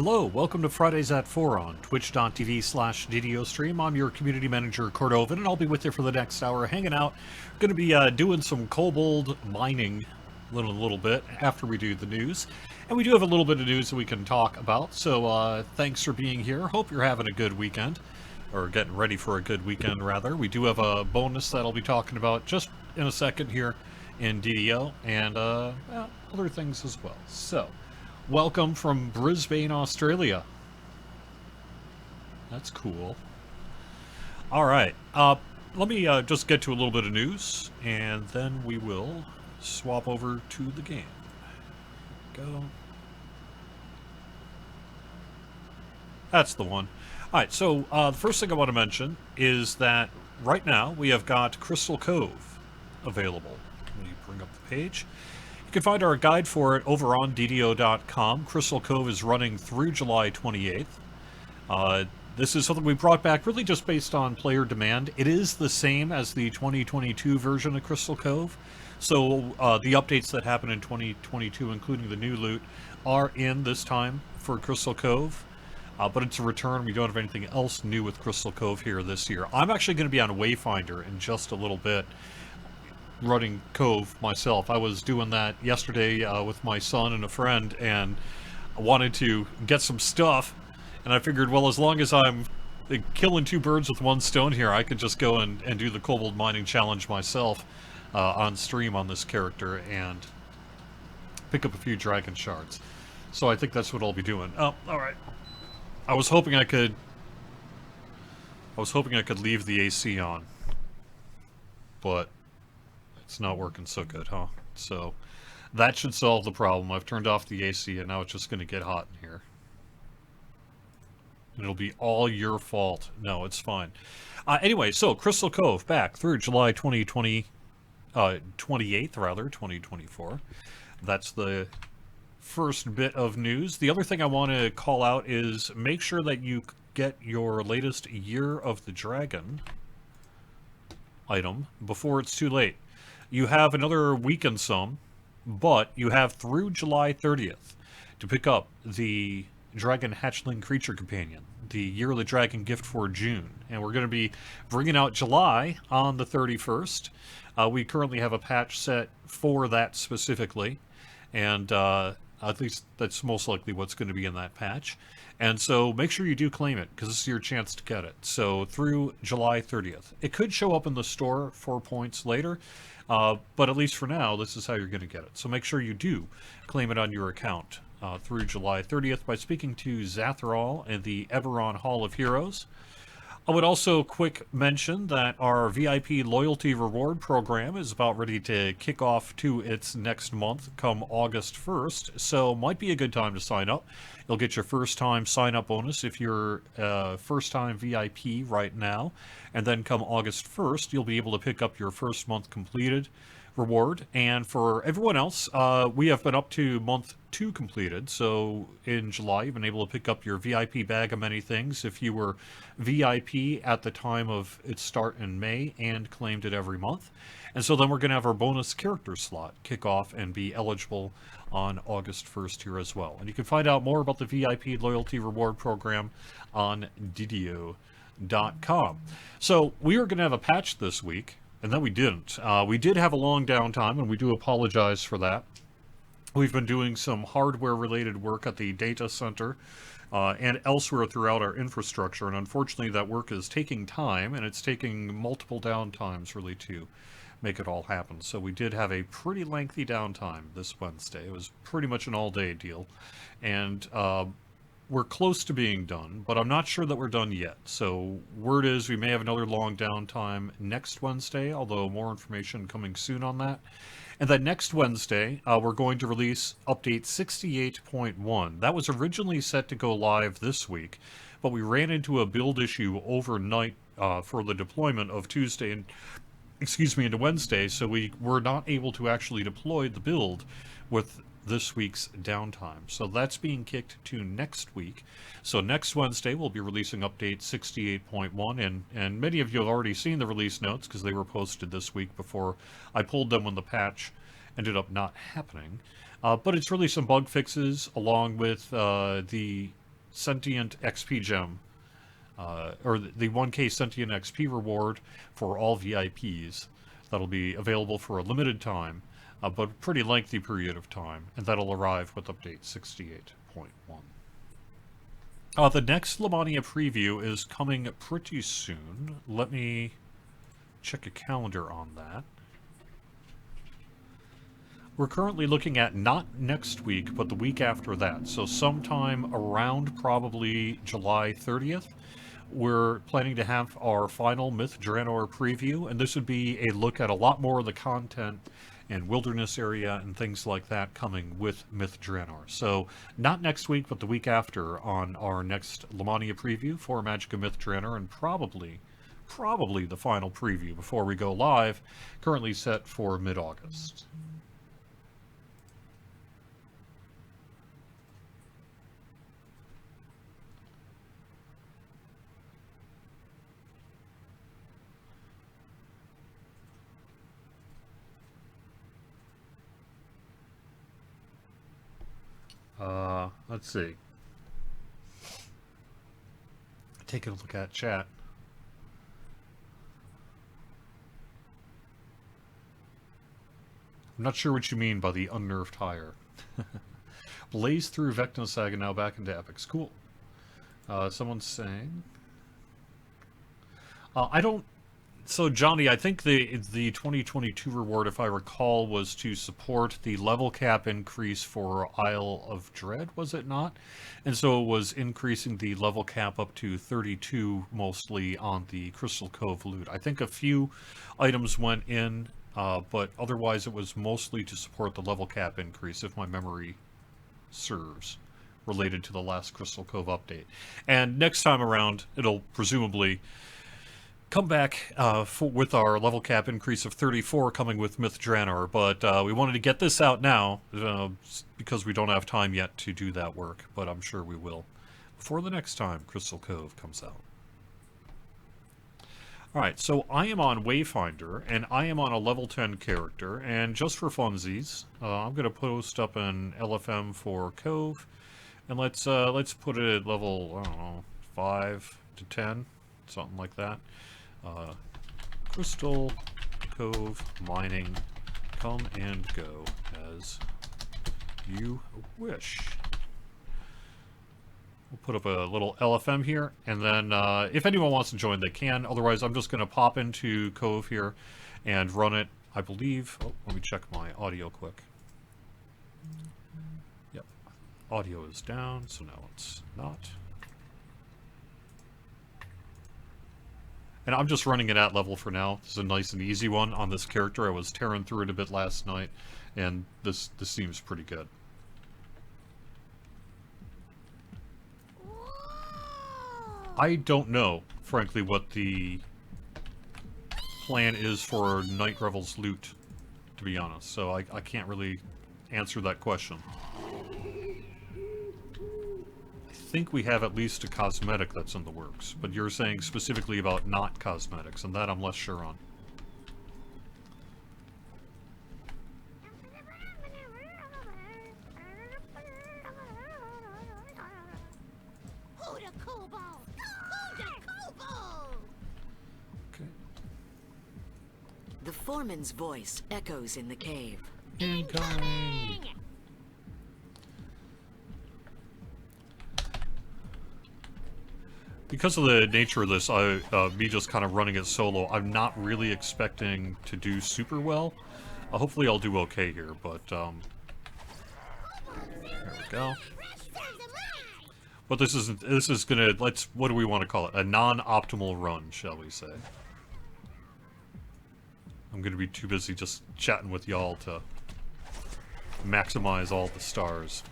Hello, welcome to Fridays at 4 on twitch.tv/DDOstream. I'm your community manager, Cordovan, and I'll be with you for the next hour, hanging out. Going to be doing some kobold mining a little bit after we do the news. And we do have a little bit of news that we can talk about, so thanks for being here. Hope you're having a good weekend, or getting ready for a good weekend, rather. We do have a bonus that I'll be talking about just in a second here in DDO, and other things as well. So, welcome from Brisbane, Australia. That's cool. All right. Let me just get to a little bit of news, and then we will swap over to the game. Go. That's the one. All right. So the first thing I want to mention is that right now we have got Crystal Cove available. Let me bring up the page. You can find our guide for it over on DDO.com. Crystal Cove is running through July 28th. This is something we brought back really just based on player demand. It is the same as the 2022 version of Crystal Cove. So the updates that happen in 2022, including the new loot, are in this time for Crystal Cove. But it's a return. We don't have anything else new with Crystal Cove here this year. I'm actually going to be on Wayfinder in just a little bit, running Cove myself. I was doing that yesterday with my son and a friend, and I wanted to get some stuff, and I figured, well, as long as I'm killing two birds with one stone here, I could just go and do the kobold mining challenge myself on stream on this character and pick up a few dragon shards. So I think that's what I'll be doing. Oh, alright. I was hoping I could leave the AC on, but it's not working so good, huh? So that should solve the problem. I've turned off the AC, and now it's just going to get hot in here. And it'll be all your fault. No, it's fine. Anyway, so Crystal Cove back through July 28th, 2024. That's the first bit of news. The other thing I want to call out is make sure that you get your latest Year of the Dragon item before it's too late. You have another week and some, but you have through July 30th to pick up the Dragon Hatchling Creature Companion, the Year of the Dragon gift for June. And we're going to be bringing out July on the 31st. We currently have a patch set for that specifically, and at least that's most likely what's going to be in that patch. And so make sure you do claim it, because this is your chance to get it. So through July 30th. It could show up in the store 4 points later, but at least for now, this is how you're going to get it. So make sure you do claim it on your account through July 30th by speaking to Zathral and the Eberron Hall of Heroes. I would also quick mention that our VIP loyalty reward program is about ready to kick off to its next month come August 1st, so might be a good time to sign up. You'll get your first time sign up bonus if you're first time VIP right now, and then come August 1st, you'll be able to pick up your first month completed reward. And for everyone else, we have been up to month 2 completed, so in July you've been able to pick up your VIP bag of many things if you were VIP at the time of its start in May and claimed it every month. And so then we're going to have our bonus character slot kick off and be eligible on August 1st here as well. And you can find out more about the VIP loyalty reward program on DDO.com. So we are going to have a patch this week, and then we didn't. We did have a long downtime, and we do apologize for that. We've been doing some hardware-related work at the data center and elsewhere throughout our infrastructure, and unfortunately that work is taking time, and it's taking multiple downtimes really to make it all happen. So we did have a pretty lengthy downtime this Wednesday. It was pretty much an all-day deal, and we're close to being done, but I'm not sure that we're done yet. So word is we may have another long downtime next Wednesday, although more information coming soon on that. And then next Wednesday, we're going to release update 68.1. That was originally set to go live this week, but we ran into a build issue overnight for the deployment of Tuesday and into Wednesday, so we were not able to actually deploy the build with this week's downtime. So that's being kicked to next week. So next Wednesday we'll be releasing update 68.1, and many of you have already seen the release notes because they were posted this week before I pulled them when the patch ended up not happening. But it's really some bug fixes along with the Sentient XP gem, or the 1K Sentient XP reward for all VIPs. That'll be available for a limited time, but pretty lengthy period of time, and that'll arrive with update 68.1. The next Lamania preview is coming pretty soon. Let me check a calendar on that. We're currently looking at not next week, but the week after that. So sometime around probably July 30th, we're planning to have our final Myth Draenor preview, and this would be a look at a lot more of the content and wilderness area and things like that coming with Myth Draenor. So not next week, but the week after on our next Lamania preview for Magicka Myth Draenor, and probably the final preview before we go live, currently set for mid-August. Let's see. Taking a look at chat. I'm not sure what you mean by the unnerved hire. Blaze through Vecna Saga, now back into Epics. Cool. Someone's saying... I don't... So, Johnny, I think the 2022 reward, if I recall, was to support the level cap increase for Isle of Dread, was it not? And so it was increasing the level cap up to 32, mostly on the Crystal Cove loot. I think a few items went in, but otherwise it was mostly to support the level cap increase, if my memory serves, related to the last Crystal Cove update. And next time around, it'll presumably... come back with our level cap increase of 34 coming with Myth Draenor, but we wanted to get this out now because we don't have time yet to do that work, but I'm sure we will before the next time Crystal Cove comes out. Alright, so I am on Wayfinder, and I am on a level 10 character, and just for funsies, I'm going to post up an LFM for Cove, and let's put it at level, I don't know, 5 to 10, something like that. Crystal Cove mining, come and go as you wish. We'll put up a little LFM here, and then if anyone wants to join, they can. Otherwise, I'm just going to pop into Cove here and run it, I believe. Oh, let me check my audio quick. Yep, audio is down, so now it's not. And I'm just running it at level for now. This is a nice and easy one on this character. I was tearing through it a bit last night, and this seems pretty good. I don't know, frankly, what the plan is for Night Revel's loot, to be honest. So I can't really answer that question. I think we have at least a cosmetic that's in the works, but you're saying specifically about not cosmetics, and that I'm less sure on. Okay. The foreman's voice echoes in the cave. Incoming! Because of the nature of this, me just kind of running it solo, I'm not really expecting to do super well. Hopefully I'll do okay here, but, there we go. But this is gonna, what do we want to call it? A non-optimal run, shall we say. I'm gonna be too busy just chatting with y'all to maximize all the stars.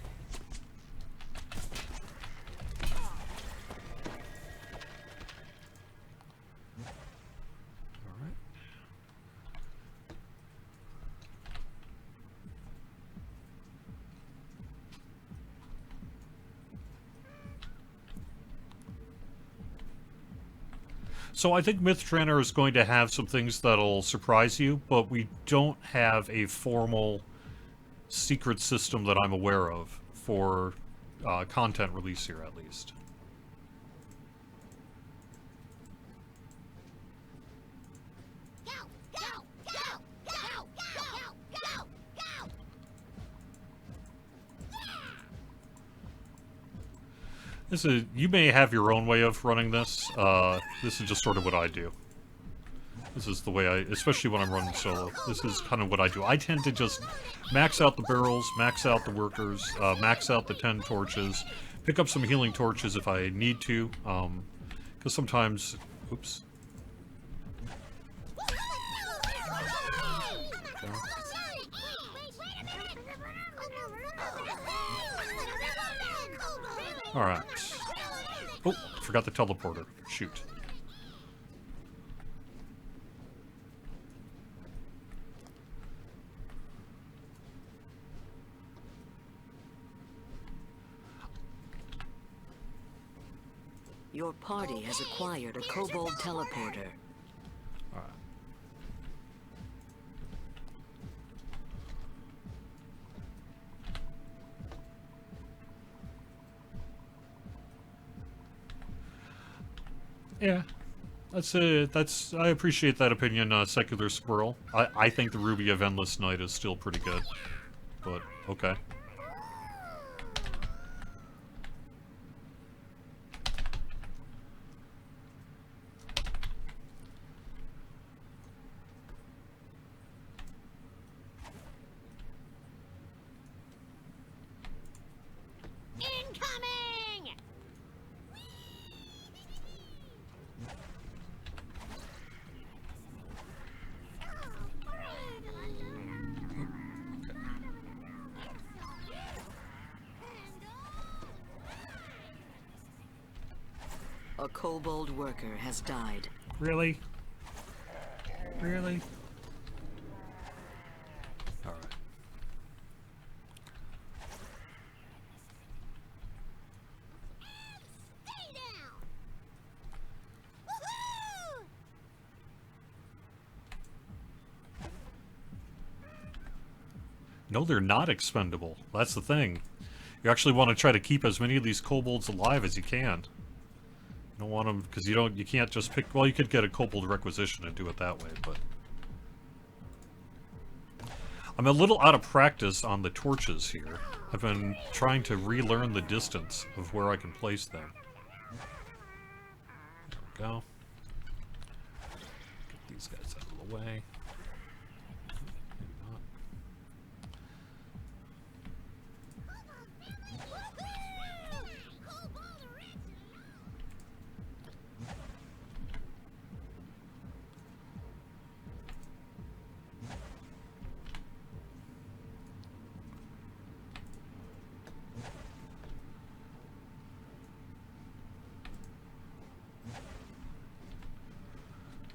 So I think Myth Draenor is going to have some things that'll surprise you, but we don't have a formal secret system that I'm aware of for content release here, at least. This is, you may have your own way of running this. This is just sort of what I do. This is the way I, especially when I'm running solo, this is kind of what I do. I tend to just max out the barrels, max out the workers, max out the 10 torches, pick up some healing torches if I need to, because sometimes, oops. Okay. Alright. Oh, forgot the teleporter. Shoot. Your party has acquired a kobold teleporter. Alright. Yeah. That's I appreciate that opinion, Secular Squirrel. I think the Ruby of Endless Night is still pretty good. But, okay. A kobold worker has died. Really? Really? Alright. No, they're not expendable. That's the thing. You actually want to try to keep as many of these kobolds alive as you can. You don't want them, because you can't just pick, well, you could get a kobold requisition and do it that way, but... I'm a little out of practice on the torches here. I've been trying to relearn the distance of where I can place them. There we go. Get these guys out of the way. Maybe not.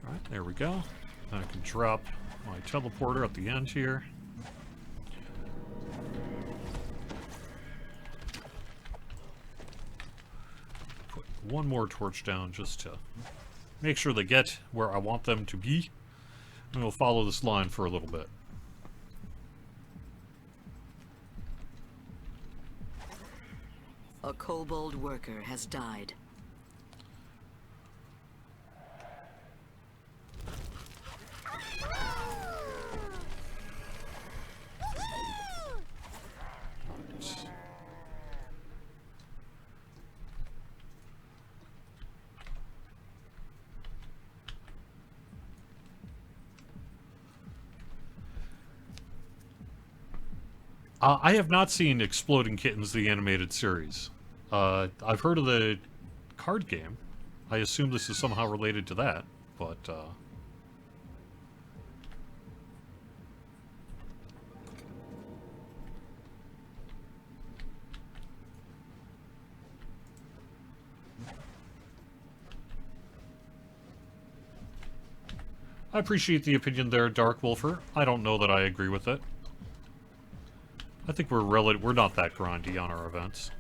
Alright, there we go. I can drop my teleporter at the end here. Put one more torch down just to make sure they get where I want them to be. And we'll follow this line for a little bit. A kobold worker has died. I have not seen Exploding Kittens, the animated series. I've heard of the card game. I assume this is somehow related to that, but, I appreciate the opinion there, Dark Wolfer. I don't know that I agree with it. I think we're not that grindy on our events.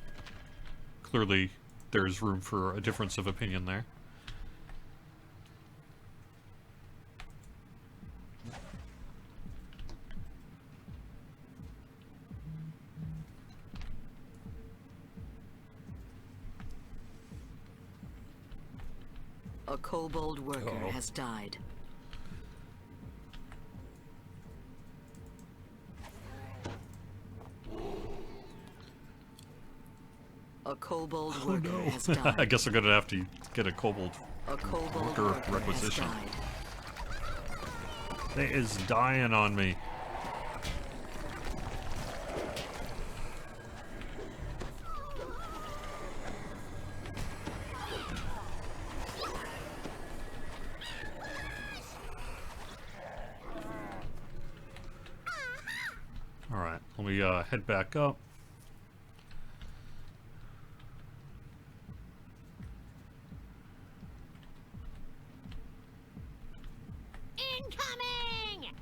Clearly, there's room for a difference of opinion there. A kobold worker Uh-oh. has died. A kobold Oh worker no. has died. I guess I'm gonna have to get a kobold A kobold worker worker requisition. has died. They is dying on me. Alright, let me head back up. Incoming!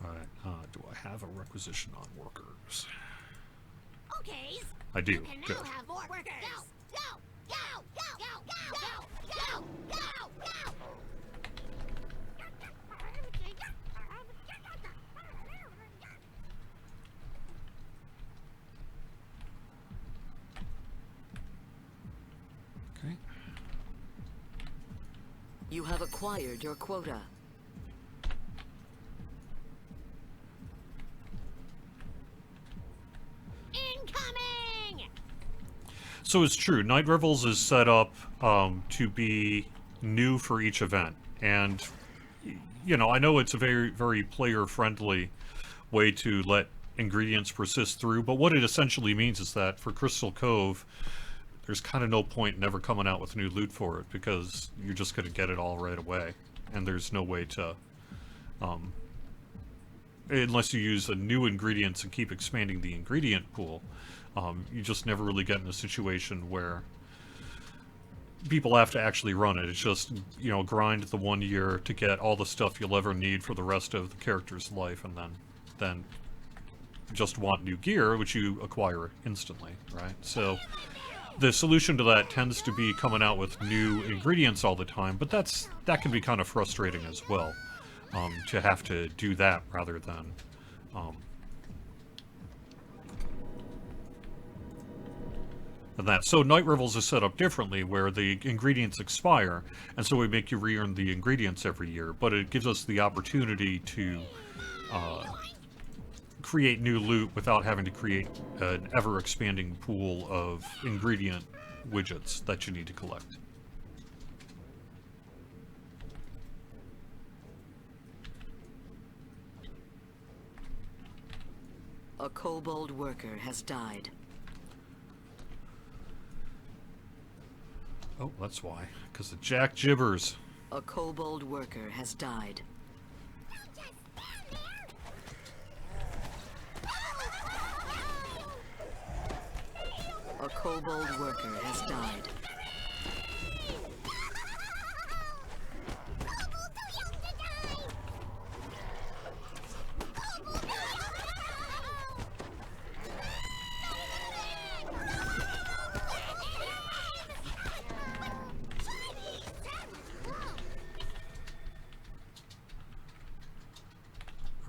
Alright, do I have a requisition on workers? Okay. I do. You can Good. now have more workers. Go! Go! Go! Go! Go! Go! Go! Go! Go! Okay. You have acquired your quota. Incoming! So it's true. Night Revels is set up to be new for each event, and you know, I know it's a very, very player-friendly way to let ingredients persist through. But what it essentially means is that for Crystal Cove, there's kind of no point in ever coming out with new loot for it because you're just going to get it all right away, and there's no way to, unless you use a new ingredients and keep expanding the ingredient pool. You just never really get in a situation where people have to actually run it. It's just, you know, grind the 1 year to get all the stuff you'll ever need for the rest of the character's life, and then just want new gear, which you acquire instantly, right? So the solution to that tends to be coming out with new ingredients all the time, but that can be kind of frustrating as well, to have to do that rather than that. So Night Revels is set up differently, where the ingredients expire, and so we make you re-earn the ingredients every year, but it gives us the opportunity to create new loot without having to create an ever-expanding pool of ingredient widgets that you need to collect. A kobold worker has died. Oh, that's why. Because of Jack Jibbers. A kobold worker has died. A kobold worker has died.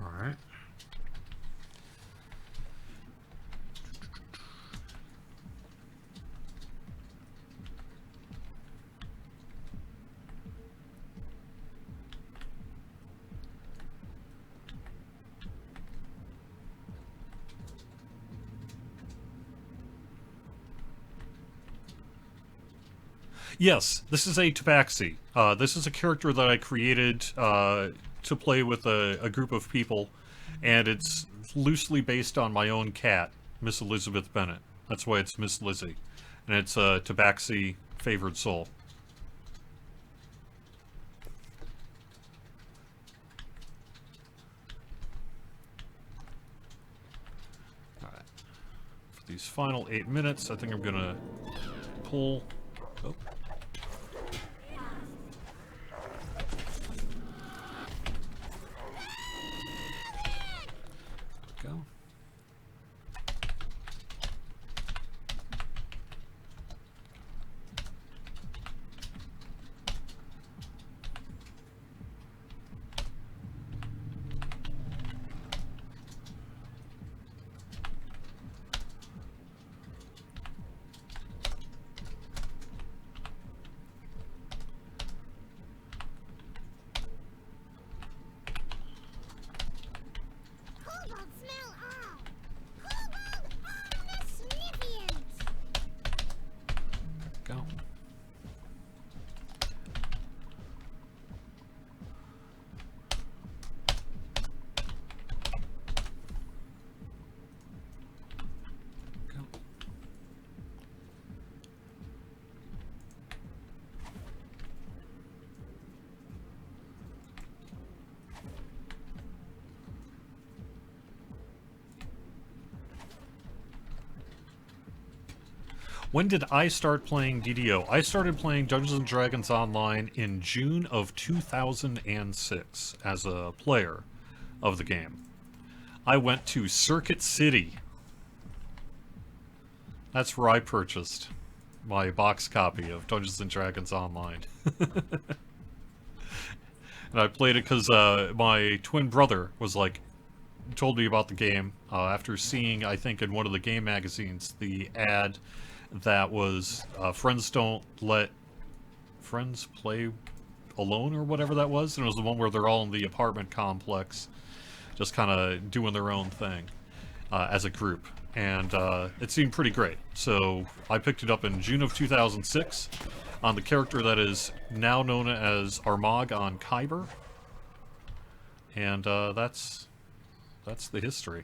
Alright. Yes, this is a Tabaxi. This is a character that I created to play with a group of people, and it's loosely based on my own cat, Miss Elizabeth Bennet. That's why it's Miss Lizzie. And it's a Tabaxi favored soul. Alright. For these final 8 minutes, I think I'm gonna pull... Oh. Go. When did I start playing DDO? I started playing Dungeons & Dragons Online in June of 2006 as a player of the game. I went to Circuit City. That's where I purchased my box copy of Dungeons & Dragons Online. And I played it because my twin brother was like, told me about the game after seeing, I think, in one of the game magazines, the ad that was friends don't let friends play alone or whatever that was. And it was the one where they're all in the apartment complex just kind of doing their own thing as a group. And it seemed pretty great. So I picked it up in June of 2006 on the character that is now known as Armag on Kyber. And that's the history.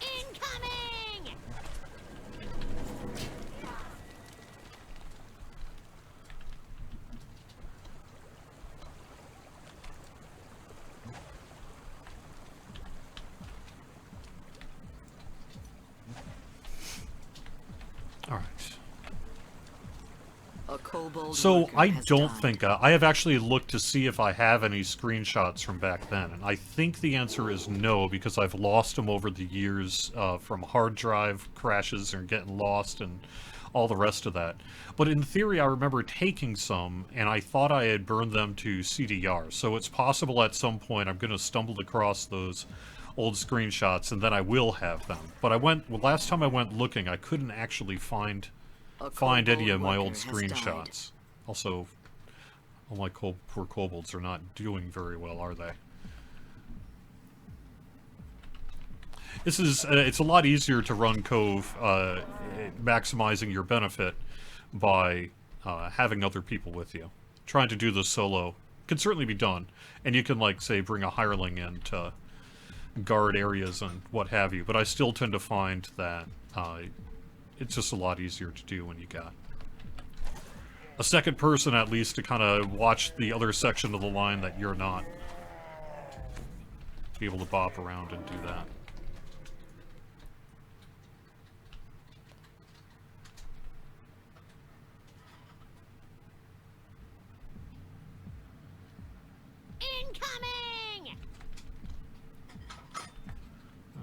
Incoming! All right. A kobold So worker I has don't died. think I have actually looked to see if I have any screenshots from back then, and I think the answer is no because I've lost them over the years from hard drive crashes or getting lost and all the rest of that. But in theory, I remember taking some, and I thought I had burned them to CDR. So it's possible at some point I'm going to stumble across those old screenshots, and then I will have them. But last time I went looking, I couldn't actually find any kobold of my old worker has died. screenshots. Also, all my poor kobolds are not doing very well, are they? This is, it's a lot easier to run Cove, maximizing your benefit by having other people with you. Trying to do this solo can certainly be done, and you can, like, say, bring a hireling in to guard areas and what have you, but I still tend to find that it's just a lot easier to do when you got a second person at least to kind of watch the other section of the line that you're not. Be able to bop around and do that. Incoming!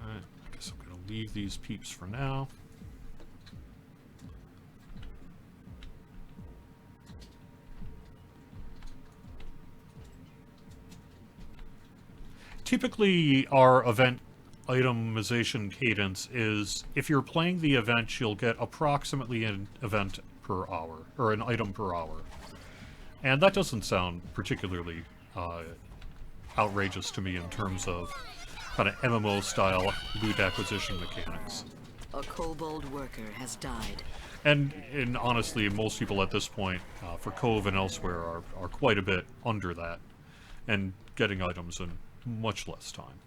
Alright, I guess I'm going to leave these peeps for now. Typically, our event itemization cadence is if you're playing the event, you'll get approximately an event per hour, or an item per hour. And that doesn't sound particularly outrageous to me in terms of kind of MMO-style loot acquisition mechanics. A kobold worker has died. And honestly, most people at this point, for Cove and elsewhere, are quite a bit under that, and getting items in much less time.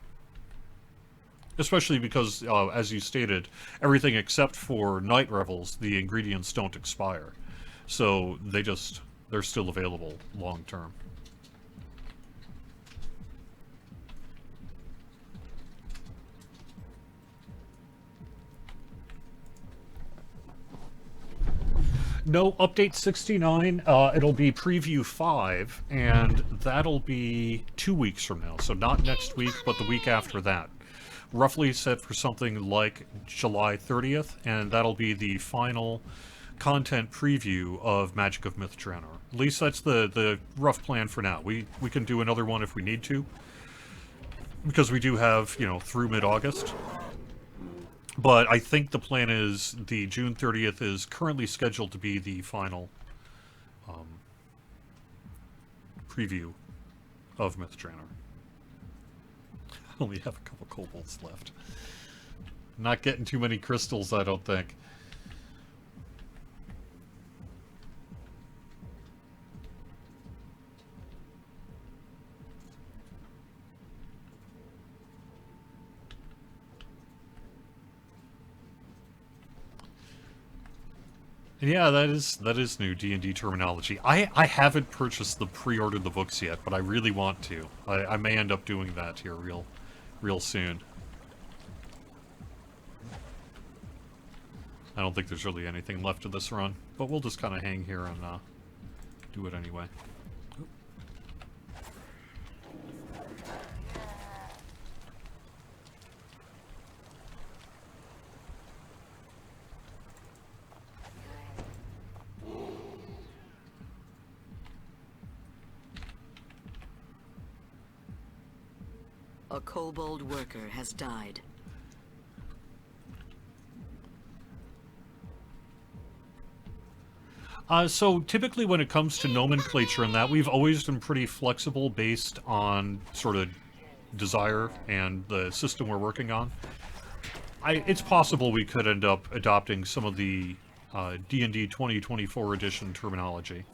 Especially because, as you stated, everything except for Night Revels, the ingredients don't expire. So they're still available long term. No, update 69, it'll be preview 5, and that'll be 2 weeks from now. So not next week, but the week after that. Roughly set for something like July 30th, and that'll be the final content preview of Magic of Myth Drannor. At least that's the rough plan for now. We can do another one if we need to, because we do have, through mid-August. But I think the plan is the June 30th is currently scheduled to be the final preview of Myth Drannor. I only have a couple kobolds left. Not getting too many crystals, I don't think. Yeah, that is new D&D terminology. I haven't purchased pre-ordered the books yet, but I really want to. I may end up doing that here real soon. I don't think there's really anything left of this run, but we'll just kind of hang here and do it anyway. A kobold worker has died. So typically when it comes to nomenclature and that, we've always been pretty flexible based on sort of desire and the system we're working on. It's possible we could end up adopting some of the D&D 2024 edition terminology.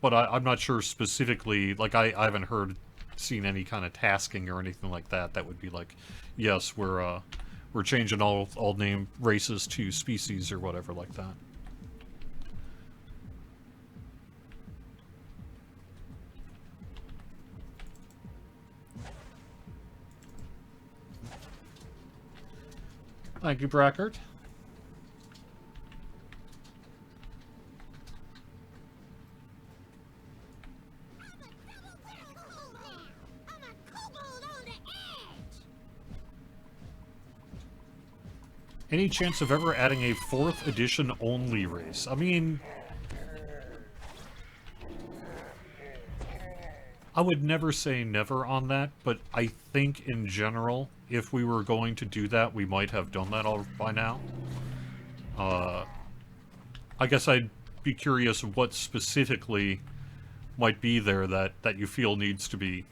But I'm not sure specifically, like I haven't seen any kind of tasking or anything like that that would be like, yes, we're changing all name races to species or whatever like that. Thank you, Brackert. I'm a kobold on the edge. Any chance of ever adding a 4th edition only race? I mean, I would never say never on that, but I think in general, if we were going to do that, we might have done that all by now. I guess I'd be curious what specifically might be there that you feel needs to be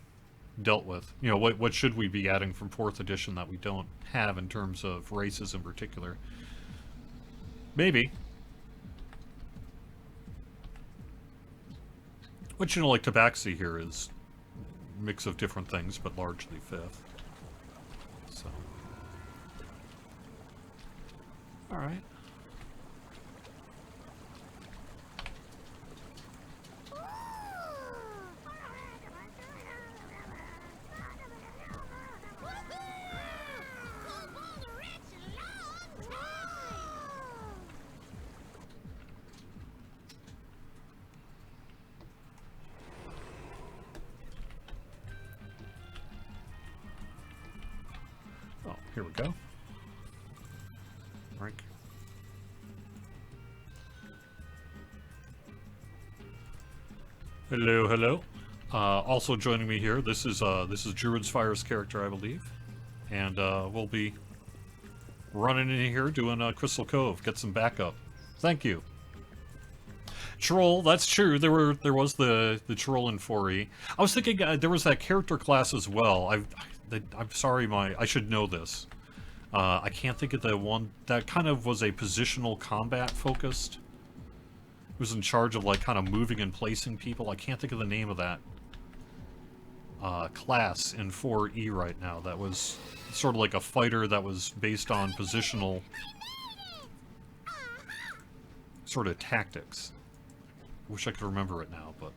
dealt with. You know, what should we be adding from 4th edition that we don't have in terms of races in particular? Maybe. Which, you know, like Tabaxi here is a mix of different things, but largely 5th. So. Alright. Oh, here we go. Rank. Hello, hello. Also joining me here, this is Druid's Fire's character, I believe, and we'll be running in here doing Crystal Cove. Get some backup. Thank you. Troll, that's true. There was the troll in 4E. I was thinking there was that character class as well. I'm sorry, I should know this. I can't think of the one that kind of was a positional combat focused. It was in charge of like kind of moving and placing people. I can't think of the name of that class in 4E right now. That was sort of like a fighter that was based on positional sort of tactics. Wish I could remember it now, but...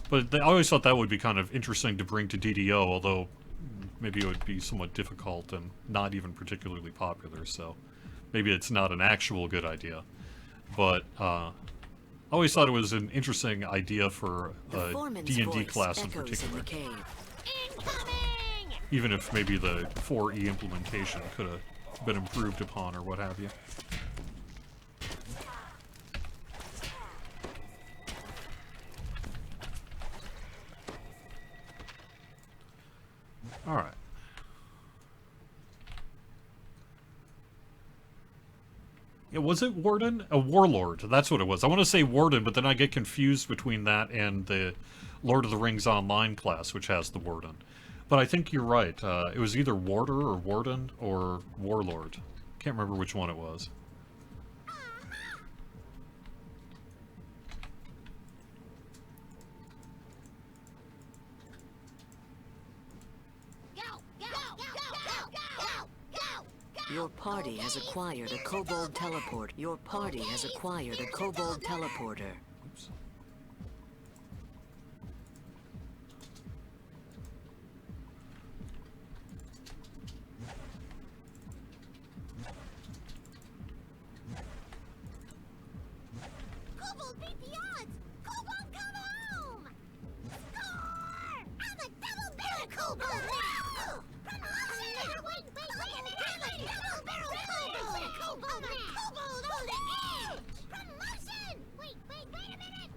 But I always thought that would be kind of interesting to bring to DDO, although maybe it would be somewhat difficult and not even particularly popular, so maybe it's not an actual good idea. But I always thought it was an interesting idea for a D&D class in particular. Even if maybe the 4E implementation could have been improved upon or what have you. Alright. Yeah, was it Warden? A Warlord, that's what it was. I want to say Warden, but then I get confused between that and the Lord of the Rings Online class, which has the Warden. But I think you're right. It was either Warder or Warden or Warlord. Can't remember which one it was. Your party has acquired a kobold teleport. Your party has acquired a kobold teleporter. Oops. Kobold beat the odds! Kobold come home! Score! I'm a double barrel kobold now! Promotion! Wait a minute! I'm a double barrel kobold! I'm a kobold on the edge! Promotion! Wait a minute!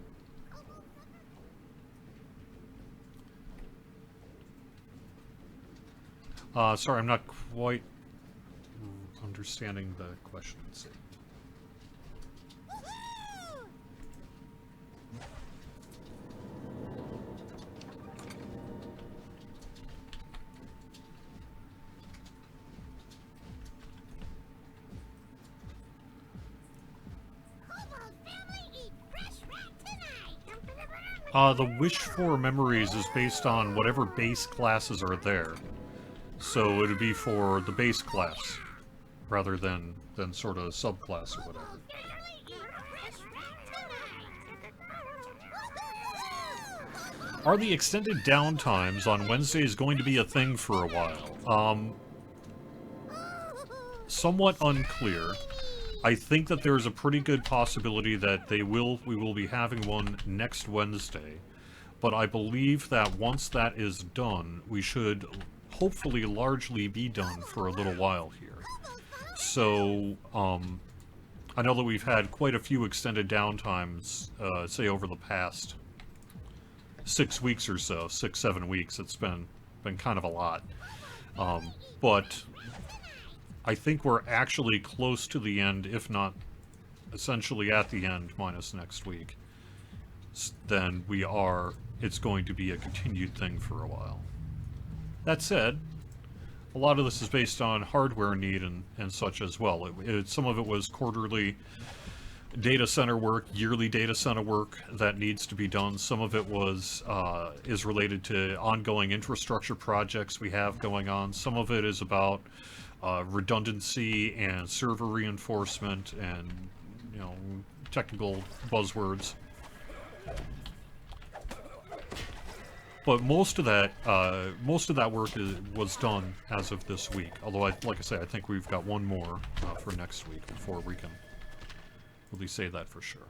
Kobold Sorry, I'm not quite understanding the question. Let's see. Woohoo! Kobold family eat fresh rat tonight! The wish for memories is based on whatever base classes are there. So it would be for the base class, rather than sort of subclass or whatever. Kobold family eat fresh rat tonight! Are the extended downtimes on Wednesdays going to be a thing for a while? Somewhat unclear. I think that there's a pretty good possibility that we will be having one next Wednesday, but I believe that once that is done, we should hopefully largely be done for a little while here. So, I know that we've had quite a few extended downtimes, say over the past 6 weeks or so, 6-7 weeks. It's been kind of a lot. But I think we're actually close to the end, if not essentially at the end, minus next week. Then it's going to be a continued thing for a while. That said, a lot of this is based on hardware need and such as well. Some of it was quarterly data center work, yearly data center work that needs to be done. Some of it is related to ongoing infrastructure projects we have going on. Some of it is about redundancy and server reinforcement and, technical buzzwords. But most of that work was done as of this week. Although, like I say, I think we've got one more for next week before we can really say that for sure.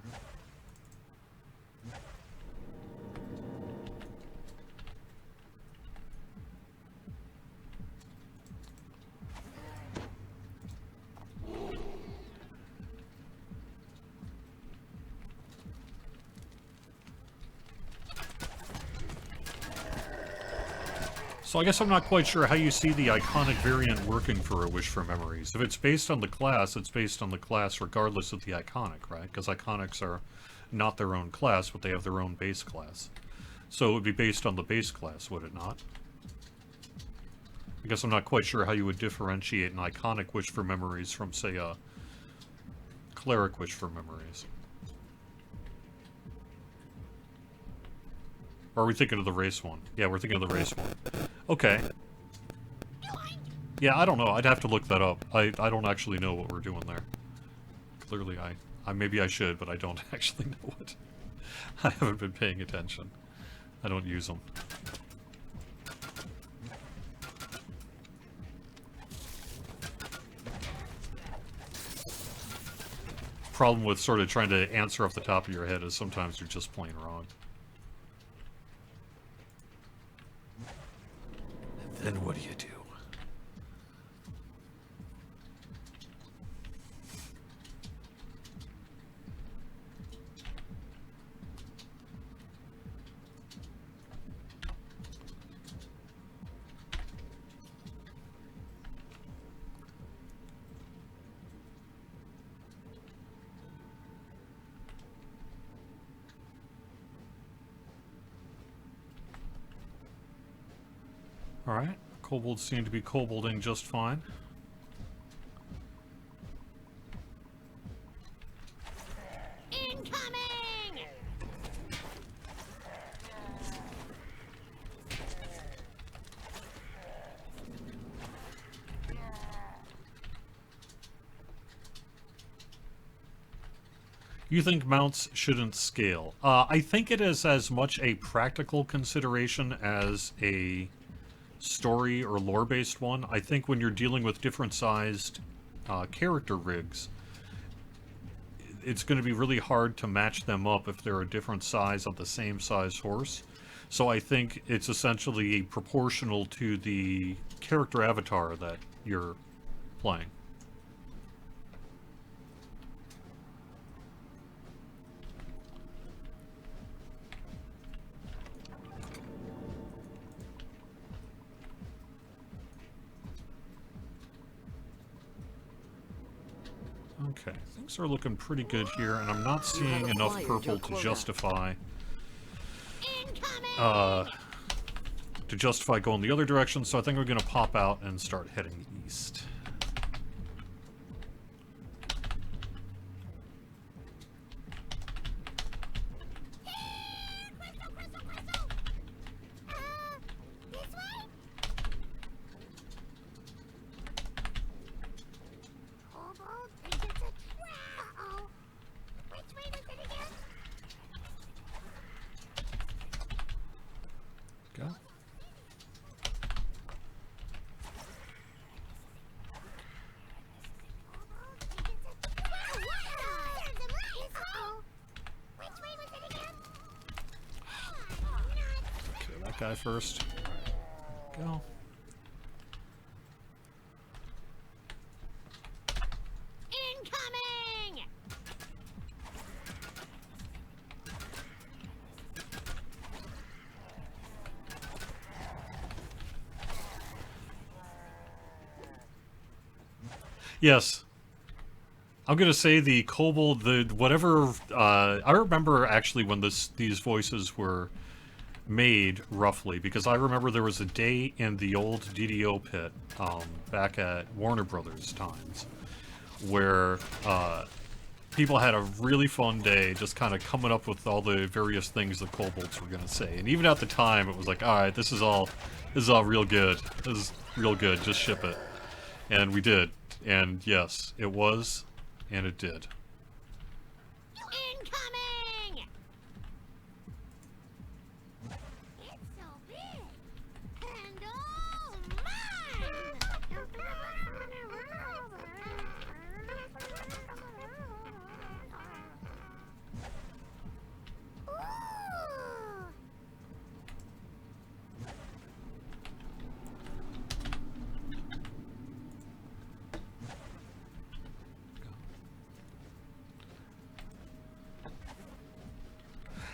So I guess I'm not quite sure how you see the iconic variant working for A Wish for Memories. If it's based on the class, it's based on the class regardless of the iconic, right? Because iconics are not their own class, but they have their own base class. So it would be based on the base class, would it not? I guess I'm not quite sure how you would differentiate an iconic Wish for Memories from, say, a cleric Wish for Memories. Or are we thinking of the race one? Yeah, we're thinking of the race one. Okay. Yeah, I don't know. I'd have to look that up. I don't actually know what we're doing there. Clearly, I maybe I should, but I don't actually know what. I haven't been paying attention. I don't use them. Problem with sort of trying to answer off the top of your head is sometimes you're just plain wrong. Then what do you do? Alright, kobolds seem to be kobolding just fine. Incoming! You think mounts shouldn't scale? I think it is as much a practical consideration as a story or lore-based one. I think when you're dealing with different sized character rigs, it's going to be really hard to match them up if they're a different size of the same size horse. So I think it's essentially proportional to the character avatar that you're playing. Okay, things are looking pretty good here, and I'm not seeing enough purple to justify going the other direction, so I think we're going to pop out and start heading east. This way? Kobold agents uh-oh. Which way was it again? Go. Okay, that guy first. Go. Incoming! Yes. I'm gonna say the kobold, the whatever, I remember actually when these voices were made, roughly, because I remember there was a day in the old DDO pit, back at Warner Brothers times, where, people had a really fun day just kind of coming up with all the various things the kobolds were gonna say. And even at the time, it was like, alright, this is all real good. This is real good, just ship it. And we did. And yes, it was, and it did. Incoming! It's so big and all mine! Ooh!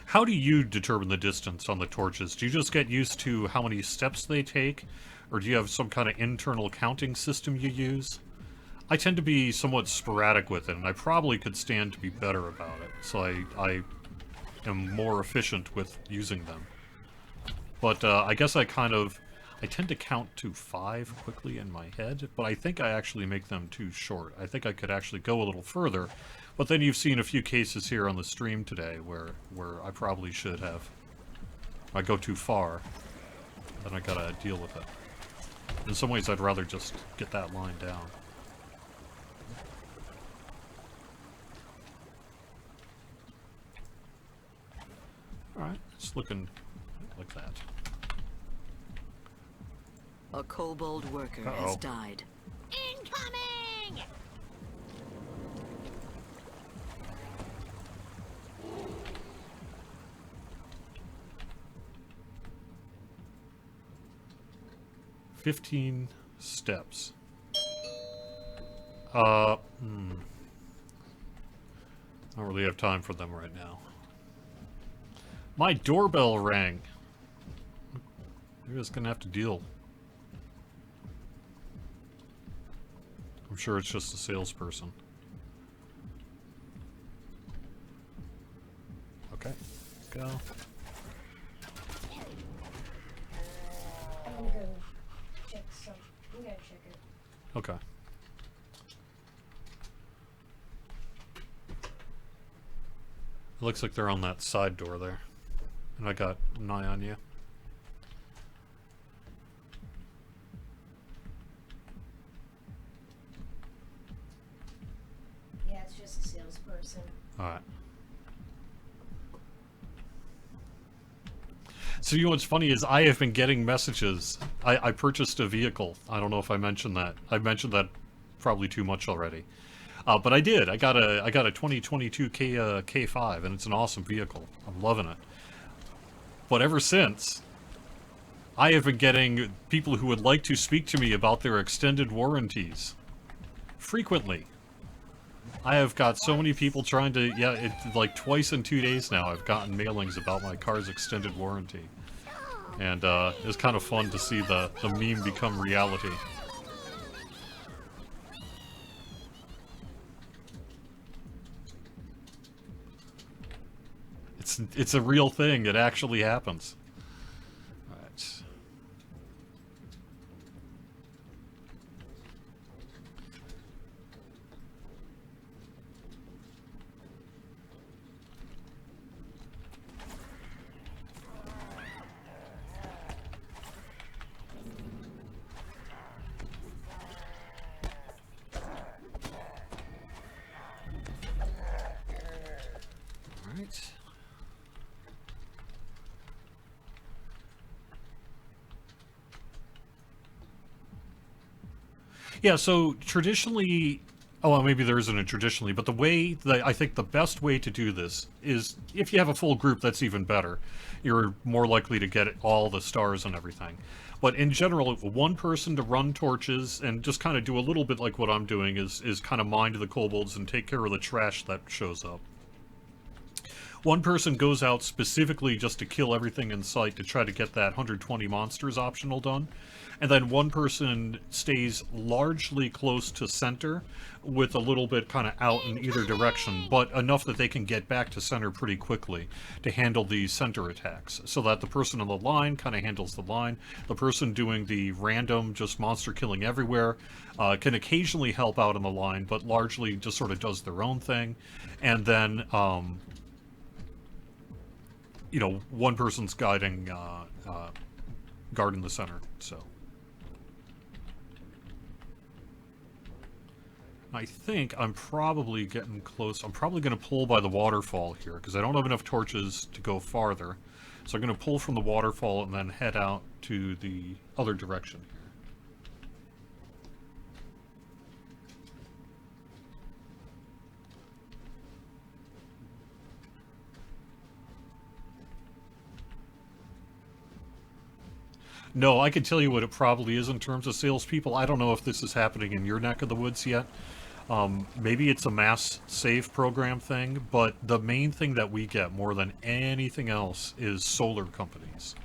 How do you determine the distance on the torches? Do you just get used to how many steps they take? Or do you have some kind of internal counting system you use? I tend to be somewhat sporadic with it, and I probably could stand to be better about it. So I am more efficient with using them. But I guess I tend to count to 5 quickly in my head, but I think I actually make them too short. I think I could actually go a little further, but then you've seen a few cases here on the stream today where I probably should have. If I go too far, then I gotta deal with it. In some ways, I'd rather just get that line down. Alright, it's looking like that. A kobold worker has died. Incoming! "15 steps. I don't really have time for them right now. My doorbell rang. You're just gonna have to deal. I'm sure it's just a salesperson. Okay, go. I'm gonna go check some. I'm gonna check it. Okay. It looks like they're on that side door there. And I got an eye on you. Yeah, it's just a salesperson. Alright. So you know what's funny is I have been getting messages. I purchased a vehicle. I don't know if I mentioned that. I mentioned that probably too much already. But I did. I got a 2022 K5, and it's an awesome vehicle. I'm loving it. But ever since, I have been getting people who would like to speak to me about their extended warranties. Frequently. I have got so many people trying to, yeah, like twice in 2 days now I've gotten mailings about my car's extended warranty. And it's kind of fun to see the meme become reality. It's a real thing, it actually happens. Alright. Alright. Yeah, so traditionally, oh, well, maybe there isn't a traditionally, but the way that I think the best way to do this is if you have a full group, that's even better. You're more likely to get all the stars and everything. But in general, one person to run torches and just kind of do a little bit like what I'm doing is kind of mind the kobolds and take care of the trash that shows up. One person goes out specifically just to kill everything in sight to try to get that 120 monsters optional done. And then one person stays largely close to center with a little bit kind of out in either direction, but enough that they can get back to center pretty quickly to handle the center attacks. So that the person on the line kind of handles the line. The person doing the random, just monster killing everywhere, can occasionally help out on the line, but largely just sort of does their own thing. And then, you know, one person's guarding the center, so. I think I'm probably getting close. I'm probably going to pull by the waterfall here, because I don't have enough torches to go farther. So I'm going to pull from the waterfall and then head out to the other direction here. No, I can tell you what it probably is in terms of salespeople. I don't know if this is happening in your neck of the woods yet. Maybe it's a mass save program thing, but the main thing that we get more than anything else is solar companies.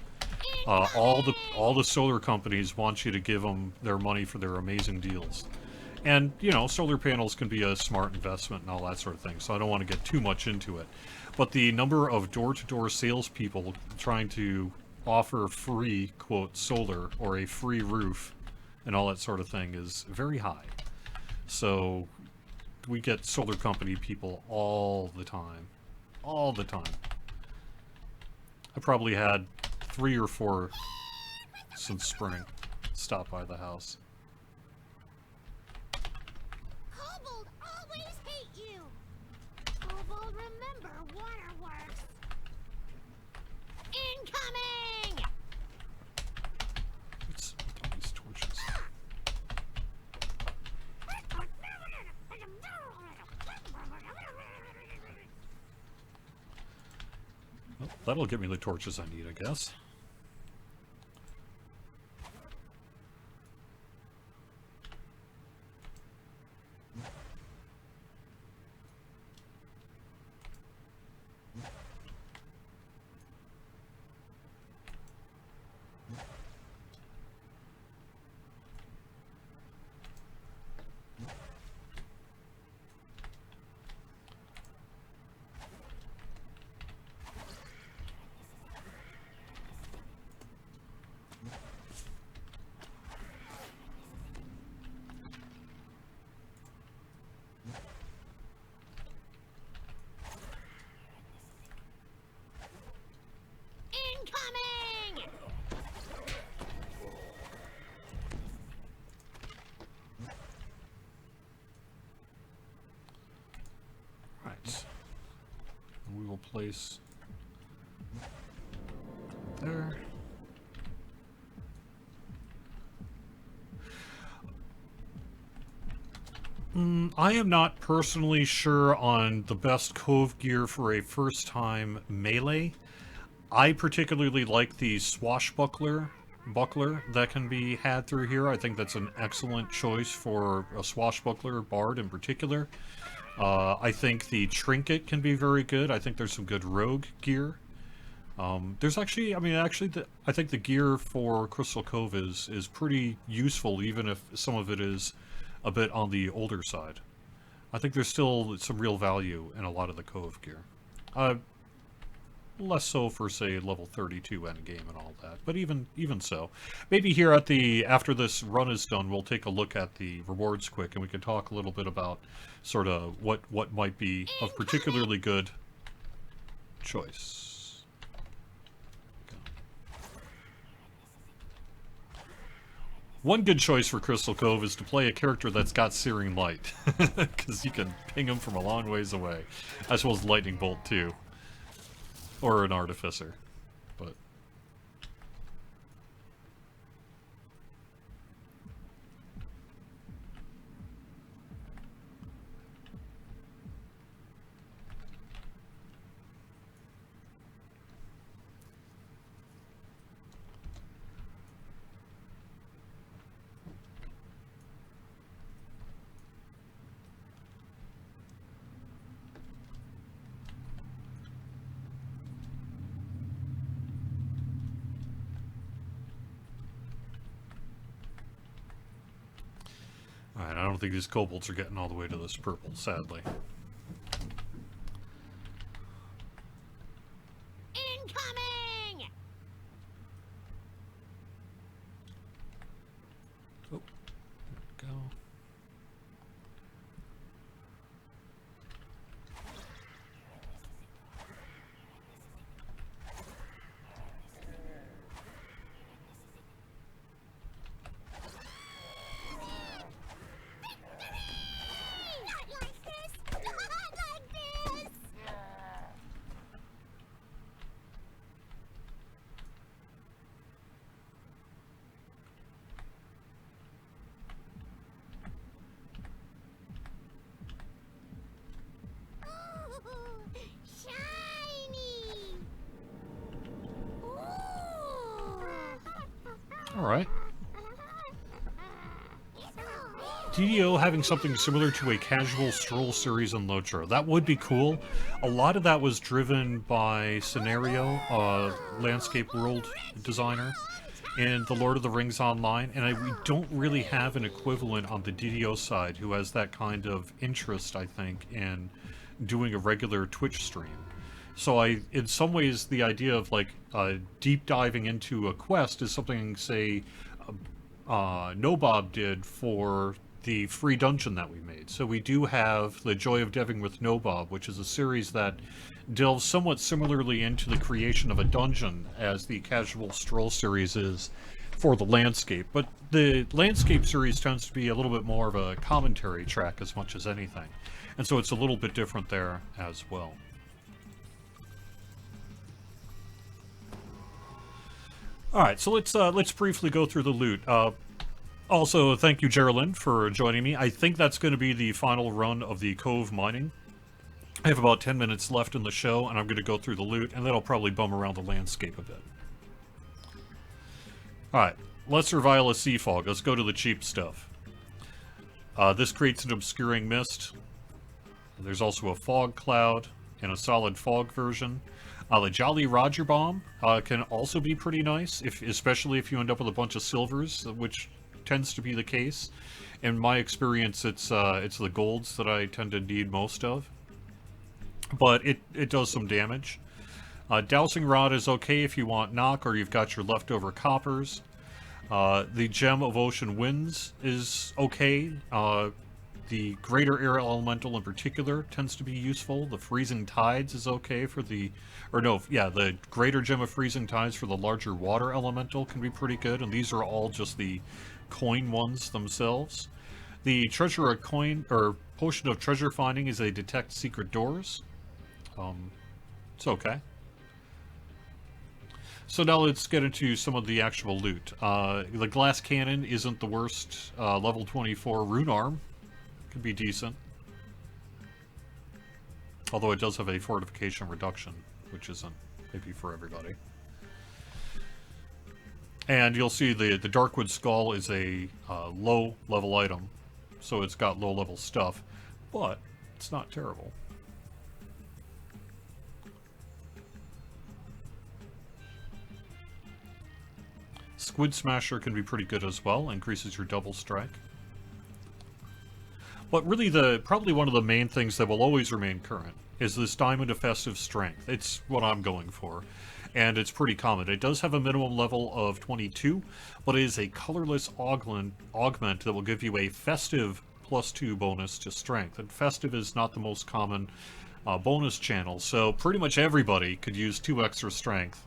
All the solar companies want you to give them their money for their amazing deals. And, you know, solar panels can be a smart investment and all that sort of thing, so I don't want to get too much into it. But the number of door-to-door salespeople trying to offer free, quote, solar or a free roof and all that sort of thing is very high. So we get solar company people all the time. All the time. I probably had 3 or 4 since spring stop by the house. Kobold always hate you. Kobold, remember waterworks. Incoming! Let's put these torches. Well, that'll give me the torches I need, I guess. Incoming! Right. And we will place there. I am not personally sure on the best Cove gear for a first-time melee. I particularly like the swashbuckler that can be had through here. I think that's an excellent choice for a swashbuckler bard in particular. I think the trinket can be very good. I think there's some good rogue gear. There's actually, I think the gear for Crystal Cove is pretty useful, even if some of it is a bit on the older side. I think there's still some real value in a lot of the Cove gear. Less so for, say, level 32 endgame and all that, but even so. Maybe here at after this run is done, we'll take a look at the rewards quick, and we can talk a little bit about sort of what might be of particularly good choice. One good choice for Crystal Cove is to play a character that's got Searing Light, because you can ping him from a long ways away, as well as Lightning Bolt too, or an Artificer, but... Alright, I don't think these kobolds are getting all the way to this purple, sadly. Incoming! Oh, there we go. Not like this! Not like this! Ooh, shiny! Ooh. Alright. DDO having something similar to a casual stroll series on Lotro. That would be cool. A lot of that was driven by Scenario, landscape world designer, in the Lord of the Rings Online, and we don't really have an equivalent on the DDO side who has that kind of interest, I think, in doing a regular Twitch stream. So in some ways, the idea of like deep diving into a quest is something, say, Nobob did for the free dungeon that we made. So we do have The Joy of Deving with Nobob, which is a series that delves somewhat similarly into the creation of a dungeon as the Casual Stroll series is for the landscape. But the landscape series tends to be a little bit more of a commentary track as much as anything. And so it's a little bit different there as well. Alright, so let's briefly go through the loot. Also, thank you, Geraldine, for joining me. I think that's going to be the final run of the Cove mining. I have about 10 minutes left in the show, and I'm going to go through the loot, and then I'll probably bum around the landscape a bit. Alright, Lesser Vial of Sea Fog. Let's go to the cheap stuff. This creates an obscuring mist. There's also a fog cloud and a solid fog version. The Jolly Roger Bomb can also be pretty nice, especially if you end up with a bunch of silvers, which tends to be the case. In my experience, it's the golds that I tend to need most of. But it does some damage. Dowsing Rod is okay if you want knock or you've got your leftover coppers. The Gem of Ocean Winds is okay. The Greater Air Elemental in particular tends to be useful. The Freezing Tides is okay for the Greater Gem of Freezing Tides for the larger Water Elemental can be pretty good, and these are all just the coin ones themselves. The Treasure of Coin, or Potion of Treasure Finding is a Detect Secret Doors. It's okay. So now let's get into some of the actual loot. The glass cannon isn't the worst. Level 24 rune arm could be decent. Although it does have a fortification reduction, which isn't maybe for everybody. And you'll see the Darkwood Skull is a low level item, so it's got low level stuff, but it's not terrible. Squid Smasher can be pretty good as well, increases your double strike. But really probably one of the main things that will always remain current is this Diamond of Festive Strength. It's what I'm going for. And it's pretty common. It does have a minimum level of 22, but it is a colorless augment that will give you a festive +2 bonus to strength. And festive is not the most common bonus channel, so pretty much everybody could use 2 extra strength.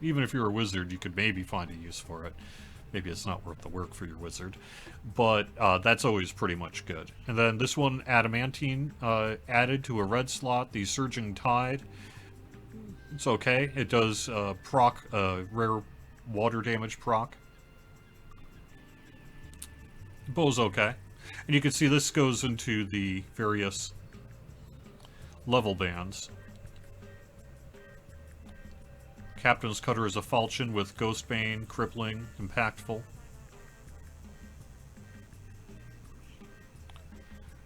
Even if you're a wizard, you could maybe find a use for it. Maybe it's not worth the work for your wizard. But that's always pretty much good. And then this one, Adamantine, added to a red slot, the Surging Tide. It's okay. It does proc, rare water damage proc. Bow's okay. And you can see this goes into the various level bands. Captain's Cutter is a falchion with Ghostbane, Crippling, Impactful.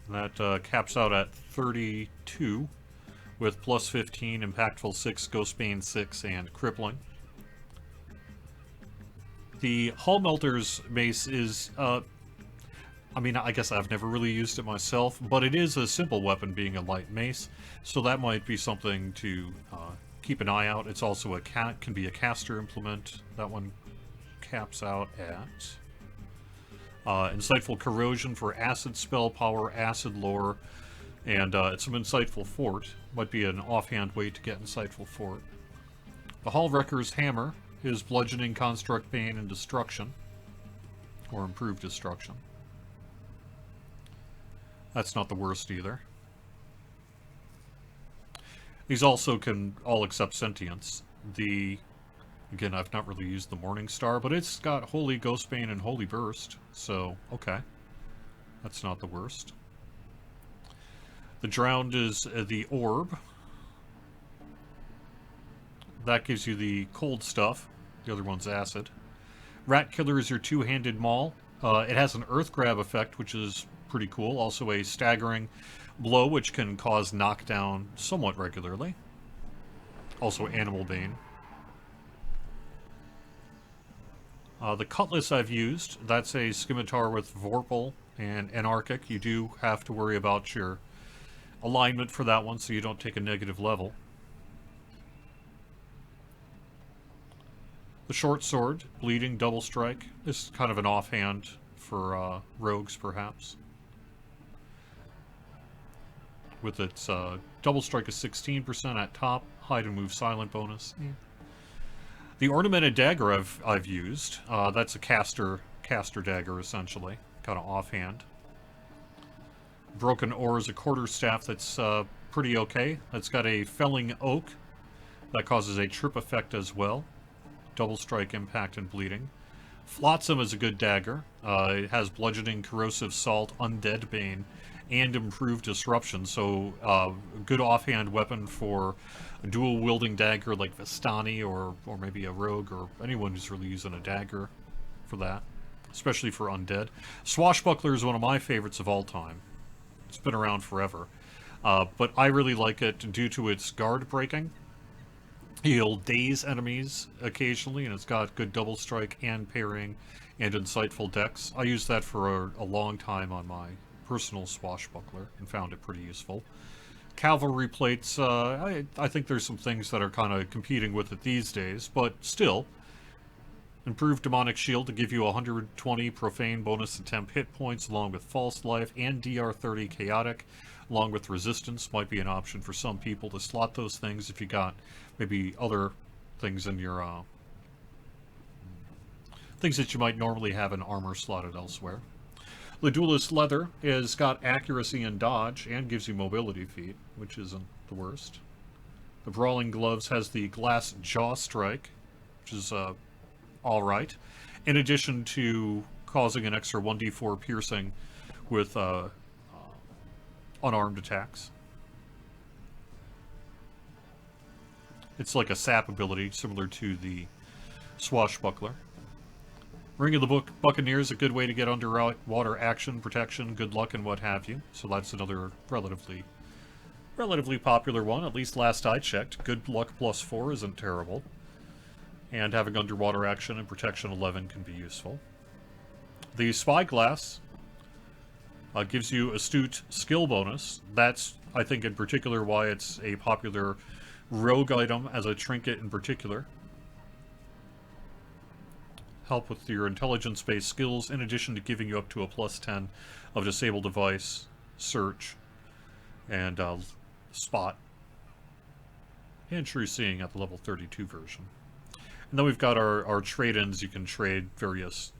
And that caps out at 32 with +15, Impactful 6, Ghostbane 6, and Crippling. The Hull Melter's mace is, I mean, I guess I've never really used it myself, but it is a simple weapon being a light mace, so that might be something to keep an eye out. It's also can be a caster implement. That one caps out at Insightful Corrosion for acid spell power, acid lore, and it's some Insightful Fort. Might be an offhand way to get Insightful Fort. The Hall Wrecker's Hammer is bludgeoning, construct, bane, and destruction, or improved destruction. That's not the worst either. These also can all accept sentience. Again, I've not really used the Morning Star, but it's got Holy Ghostbane and Holy Burst, so okay. That's not the worst. The Drowned is the Orb. That gives you the cold stuff. The other one's acid. Rat Killer is your two-handed maul. It has an Earth Grab effect, which is pretty cool. Also a staggering blow, which can cause knockdown somewhat regularly. Also Animal Bane. The Cutlass I've used, that's a Scimitar with Vorpal and Anarchic. You do have to worry about your alignment for that one so you don't take a negative level. The Short Sword, Bleeding, Double Strike. This is kind of an offhand for rogues, perhaps. With its double strike is 16% at top, hide and move silent bonus. Yeah. The Ornamented Dagger I've used. That's a caster dagger essentially, kind of offhand. Broken Ore is a quarterstaff that's pretty okay. It's got a Felling Oak that causes a trip effect as well. Double strike, impact, and bleeding. Flotsam is a good dagger. It has bludgeoning, corrosive salt, undead bane, and improved disruption, so good offhand weapon for a dual-wielding dagger like Vistani or maybe a rogue or anyone who's really using a dagger for that, especially for undead. Swashbuckler is one of my favorites of all time. It's been around forever, but I really like it due to its guard breaking. He'll daze enemies occasionally, and it's got good double strike and parrying and insightful dex. I used that for a long time on my personal Swashbuckler and found it pretty useful. Cavalry plates, I think there's some things that are kind of competing with it these days, but still. Improved Demonic Shield to give you 120 profane bonus to temp hit points along with False Life, and DR30 Chaotic along with Resistance might be an option for some people to slot those things if you got maybe other things in your things that you might normally have in armor slotted elsewhere. The Duelist Leather has got accuracy and dodge and gives you mobility feat, which isn't the worst. The Brawling Gloves has the Glass Jaw Strike, which is alright. In addition to causing an extra 1d4 piercing with unarmed attacks. It's like a sap ability, similar to the Swashbuckler. Ring of the Buccaneer is a good way to get underwater action, protection, good luck, and what have you. So that's another relatively popular one, at least last I checked. Good luck +4 isn't terrible. And having underwater action and protection 11 can be useful. The Spyglass gives you astute skill bonus. That's, I think, in particular why it's a popular rogue item as a trinket in particular. Help with your intelligence-based skills, in addition to giving you up to a +10 of disable device, search, and spot. And true seeing at the level 32 version. And then we've got our trade-ins. You can trade various...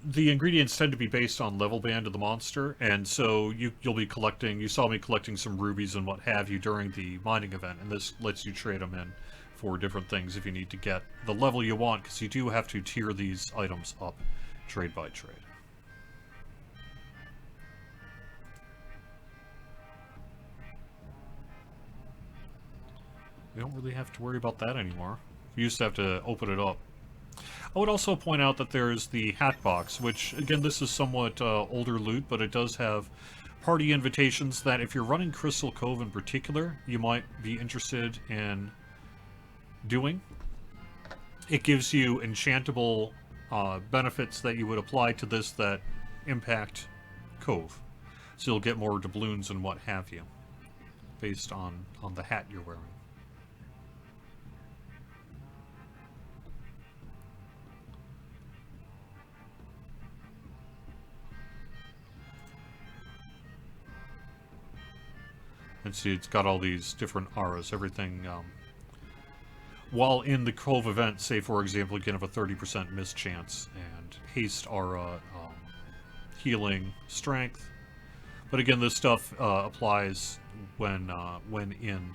the ingredients tend to be based on level band of the monster, and so you'll be collecting... You saw me collecting some rubies and what have you during the mining event, and this lets you trade them in for different things if you need to get the level you want, because you do have to tier these items up trade by trade. We don't really have to worry about that anymore. We used to have to open it up. I would also point out that there's the hat box, which, again, this is somewhat older loot, but it does have party invitations that if you're running Crystal Cove in particular, you might be interested in doing. It gives you enchantable benefits that you would apply to this that impact Cove. So you'll get more doubloons and what have you, based on the hat you're wearing. And see, it's got all these different auras, everything. While in the Cove event, say for example, you can have a 30% miss chance, and haste aura, healing, strength. But again, this stuff applies when in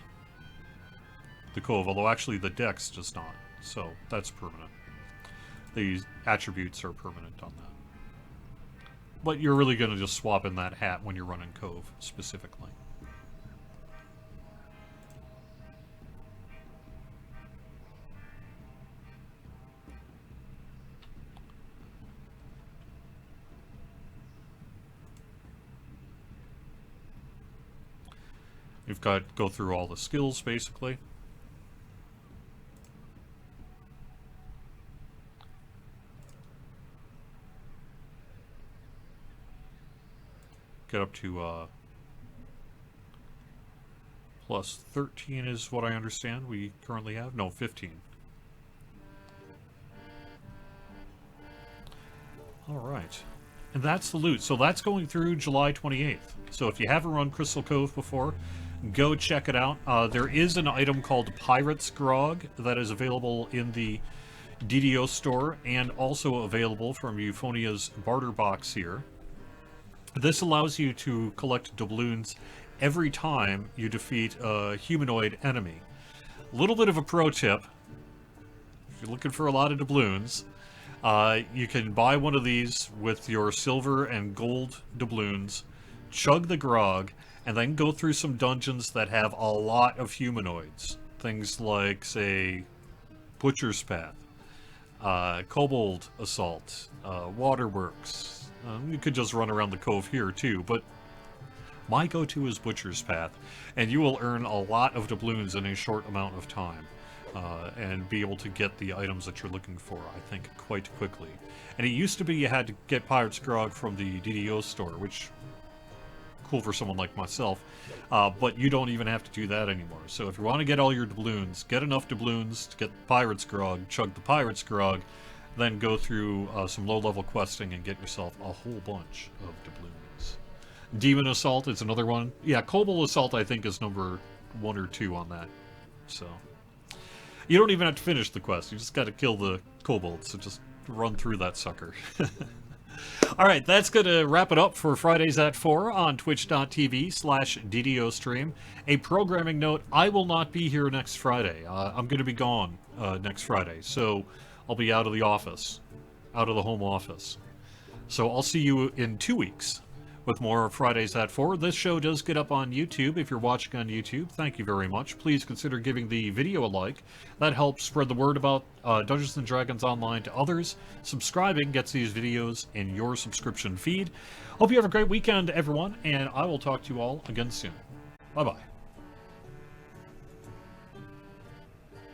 the Cove, although actually the Dex does not, so that's permanent. These attributes are permanent on that. But you're really going to just swap in that hat when you're running Cove, specifically. You've got to go through all the skills, basically. Get up to plus 13 is what I understand we currently have. No, 15. All right. And that's the loot. So that's going through July 28th. So if you haven't run Crystal Cove before, go check it out. There is an item called Pirate's Grog that is available in the DDO store and also available from Euphonia's barter box here. This allows you to collect doubloons every time you defeat a humanoid enemy. A little bit of a pro tip. If you're looking for a lot of doubloons, you can buy one of these with your silver and gold doubloons, chug the grog, and then go through some dungeons that have a lot of humanoids. Things like, say, Butcher's Path, Kobold Assault, Waterworks. You could just run around the Cove here too, but my go-to is Butcher's Path, and you will earn a lot of doubloons in a short amount of time, and be able to get the items that you're looking for, I think, quite quickly. And it used to be you had to get Pirate's Grog from the DDO store, which cool for someone like myself, but you don't even have to do that anymore. So if you want to get all your doubloons, get enough doubloons to get Pirate's Grog, chug the Pirate's Grog, then go through some low-level questing and get yourself a whole bunch of doubloons. Demon Assault is another one. Yeah, Kobold Assault, I think, is number 1 or 2 on that. So you don't even have to finish the quest. You just got to kill the kobolds, so just run through that sucker. All right, that's going to wrap it up for Fridays at 4 on twitch.tv/DDO stream. A programming note, I will not be here next Friday. I'm going to be gone next Friday, so I'll be out of the office, out of the home office. So I'll see you in 2 weeks with more Fridays at 4. This show does get up on YouTube. If you're watching on YouTube, thank you very much. Please consider giving the video a like. That helps spread the word about Dungeons & Dragons Online to others. Subscribing gets these videos in your subscription feed. Hope you have a great weekend, everyone, and I will talk to you all again soon. Bye-bye.